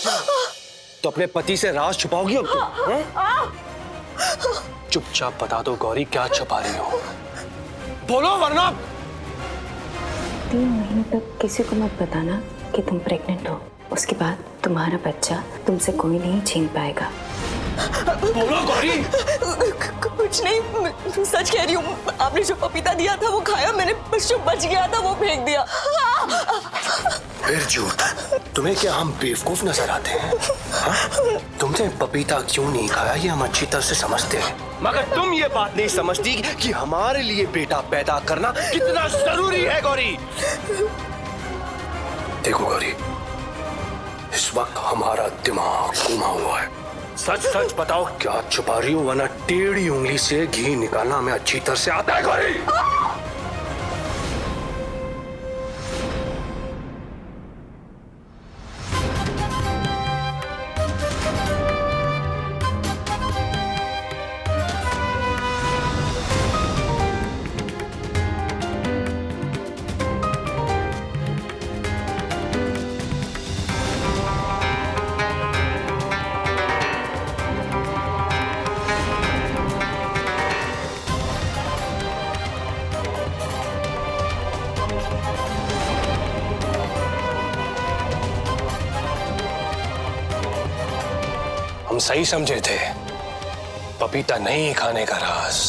तो अपने पति से राज छुपाओगी अब तुम? चुपचाप बता दो गौरी, क्या छुपा रही हो? बोलो वरना। 3 महीने तक किसी को मत बताना कि तुम प्रेग्नेंट हो। उसके बाद तुम्हारा बच्चा तुमसे कोई नहीं छीन पाएगा। बोलो गौरी। कुछ नहीं, मैं सच कह रही हूँ। आपने जो पपीता दिया था वो खाया मैंने, जो बच गया था वो फेंक दिया। फिर झूठ। तुम्हें क्या हम बेवकूफ नजर आते हैं? हाँ? तुमने पपीता क्यों नहीं खाया ये हम अच्छी तरह से समझते हैं, मगर तुम ये बात नहीं समझती कि हमारे लिए बेटा पैदा करना कितना जरूरी है गौरी। देखो गौरी, इस वक्त हमारा दिमाग घुमा हुआ है। सच सच बताओ क्या छुपा रही हो, वरना टेढ़ी उंगली से घी निकालना हमें अच्छी तरह से आता है गौरी। हम सही समझे थे, पपीता नहीं खाने का राज।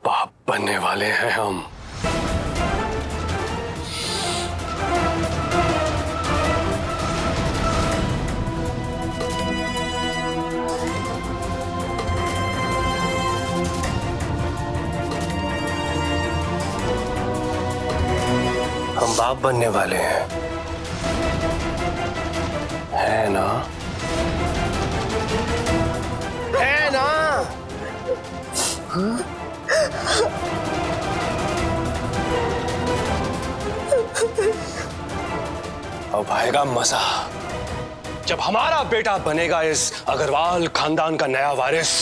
बाप बनने वाले हैं हम। हम बाप बनने वाले हैं, है ना? है ना? हाँ? अब आएगा मजा जब हमारा बेटा बनेगा इस अग्रवाल खानदान का नया वारिस,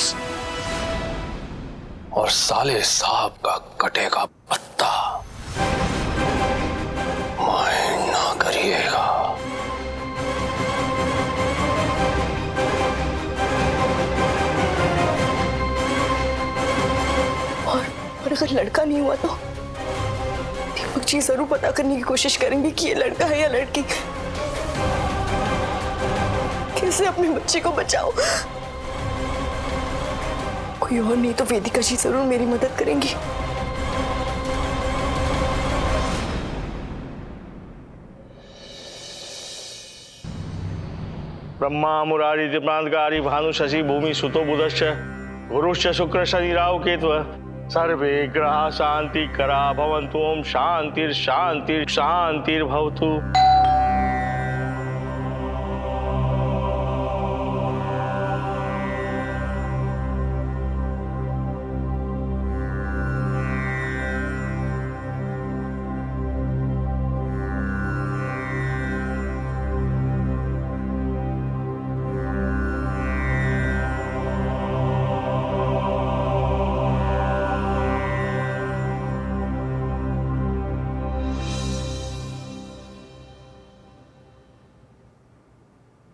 और साले साहब का कटेगा पत्ता। माइंड ना करिएगा। और अगर लड़का नहीं हुआ तो दीपक जी जरूर पता करने की कोशिश करेंगे कि ये लड़का है या लड़की। कैसे अपने बच्चे को बचाओ। कोई और नहीं तो वेदिका जी जरूर मेरी मदद करेंगी। ब्रह्मा मुरारी दिप्रांतकारी भानु शशि भूमि सुतो बुधश्च गुरुश्च शुक्र शनि राहु केतु सर्वे ग्रहा शांति करा भवन्तु। ओम शांतिर शांतिर शांतिर भवतु।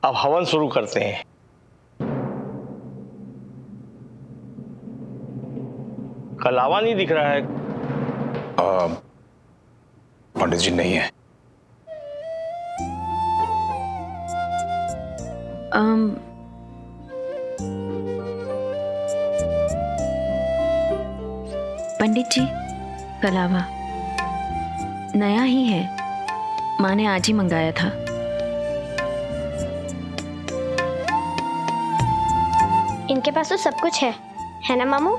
अब हवन शुरू करते हैं। कलावा नहीं दिख रहा है। पंडित जी नहीं है। पंडित जी, कलावा नया ही है, माँ ने आज ही मंगाया था। इनके पास तो सब कुछ है ना मामू?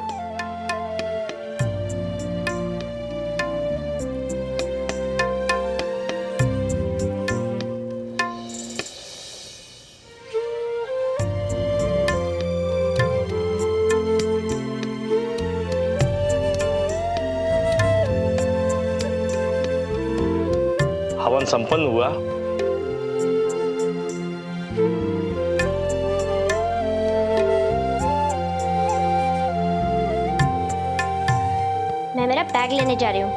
हवन संपन्न हुआ। मैं मेरा बैग लेने जा रही हूँ।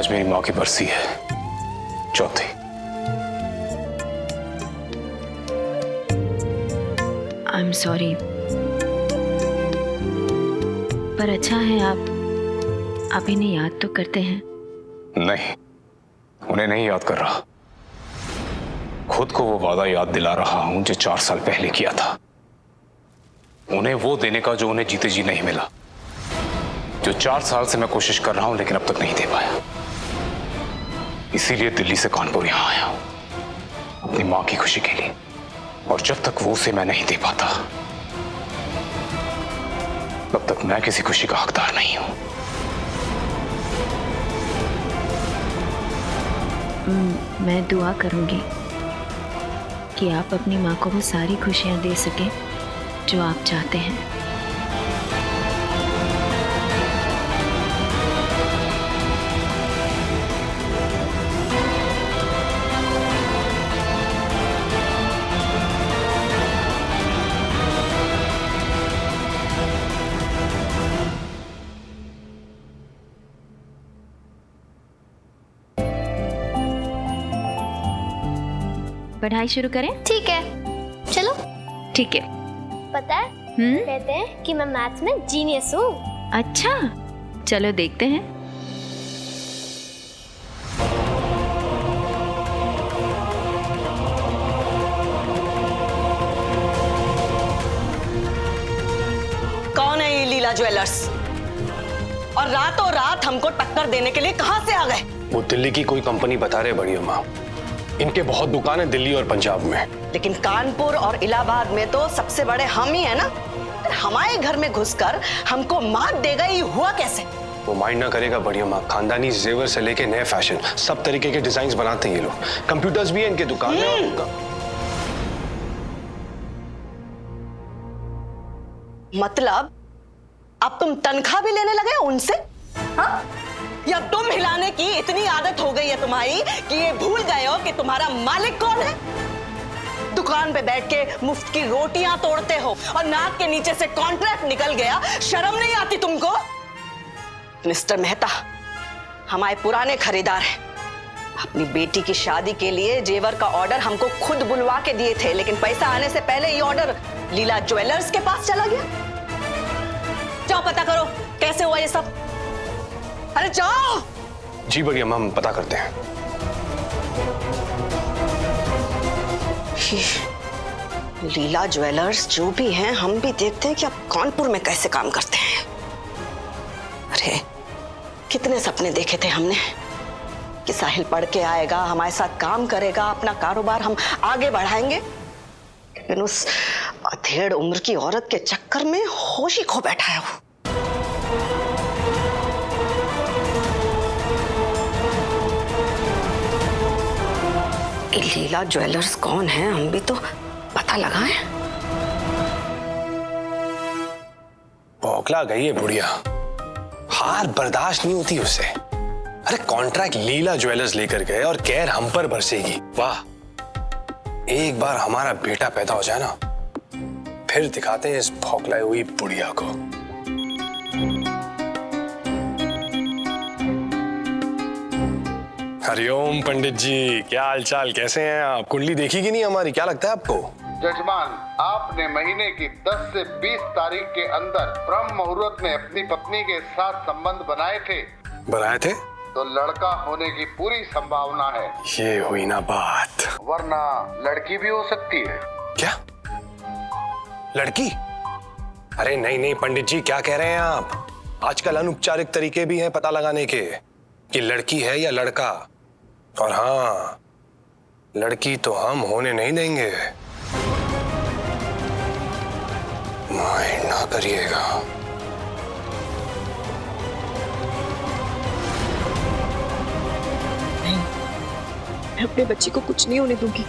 आज मेरी माँ की बरसी है, चौथी। आई एम सॉरी, पर अच्छा है आप इन्हें याद तो करते हैं। नहीं, उन्हें नहीं याद कर रहा, खुद को वो वादा याद दिला रहा हूं जो 4 साल पहले किया था। उन्हें वो देने का जो उन्हें जीते जी नहीं मिला, जो 4 साल से मैं कोशिश कर रहा हूं लेकिन अब तक नहीं दे पाया। इसीलिए दिल्ली से कानपुर यहां आया हूं, अपनी मां की खुशी के लिए। और जब तक वो उसे मैं नहीं दे पाता, तब तक मैं किसी खुशी का हकदार नहीं हूं। मैं दुआ करूंगी कि आप अपनी माँ को वो सारी खुशियाँ दे सकें जो आप चाहते हैं। पढ़ाई शुरू करें? ठीक है, चलो। ठीक है। पता है, कहते हैं कि मैं मैथ्स में जीनियस हूँ। अच्छा, चलो देखते हैं। कौन है ये लीला ज्वेलर्स? और रातों रात हमको टक्कर देने के लिए कहां से आ गए? वो दिल्ली की कोई कंपनी बता रहे बड़ी अम्मा। इनके बहुत दुकान है दिल्ली और पंजाब में। लेकिन कानपुर और इलाहाबाद में तो सबसे बड़े हम ही है ना। हमारे घर में घुसकर हमको मार देगा, ये हुआ कैसे? वो माइंड ना करेगा बड़ी अम्मा। खानदानी जेवर से लेके नए फैशन, सब तरीके के डिजाइन बनाते हैं ये लोग। कंप्यूटर्स भी है इनके दुकान में। और मतलब अब तुम तनख्वाह भी लेने लगे उनसे? हाँ? या तुम हिलाने की इतनी आदत हो गई है तुम्हारी कि ये भूल गए हो कि तुम्हारा मालिक कौन है? दुकान पे बैठ के मुफ्त की रोटियां तोड़ते हो और नाक के नीचे से कॉन्ट्रैक्ट निकल गया, शर्म नहीं आती तुमको? मिस्टर मेहता हमारे पुराने खरीदार हैं। अपनी बेटी की शादी के लिए जेवर का ऑर्डर हमको खुद बुलवा के दिए थे, लेकिन पैसा आने से पहले ये ऑर्डर लीला ज्वेलर्स के पास चला गया। जाओ पता करो कैसे हुआ ये सब। अरे जाओ। जी बड़ी अम्मा, हम पता करते हैं। लीला ज्वेलर्स जो भी हैं, हम भी देखते हैं कि अब कानपुर में कैसे काम करते हैं। अरे कितने सपने देखे थे हमने कि साहिल पढ़ के आएगा, हमारे साथ काम करेगा, अपना कारोबार हम आगे बढ़ाएंगे। लेकिन उस अधेड़ उम्र की औरत के चक्कर में होश ही खो बैठा है वो। लीला ज्वेलर्स कौन है, हम भी तो पता लगाएं। बौखला गई है बुढ़िया, हार बर्दाश्त नहीं होती उसे। अरे कॉन्ट्रैक्ट लीला ज्वेलर्स लेकर गए और कहर हम पर बरसेगी। वाह, एक बार हमारा बेटा पैदा हो जाए ना, फिर दिखाते हैं इस भौखलाई हुई बुढ़िया को। हरिओम पंडित जी, क्या हाल चाल, कैसे हैं आप? कुंडली देखी कि नहीं हमारी, क्या लगता है आपको? जजमान, आपने महीने की 10 से 20 तारीख के अंदर ब्रह्म मुहूर्त में अपनी पत्नी के साथ संबंध बनाए थे। बनाए थे तो लड़का होने की पूरी संभावना है। ये हुई ना बात। वरना लड़की भी हो सकती है। क्या लड़की? अरे नहीं नहीं पंडित जी, क्या कह रहे हैं आप? आजकल अनौपचारिक तरीके भी हैं पता लगाने के कि लड़की है या लड़का। और हाँ, लड़की तो हम होने नहीं देंगे। माइंड ना करिएगा। नहीं, मैं अपने बच्चे को कुछ नहीं होने दूंगी।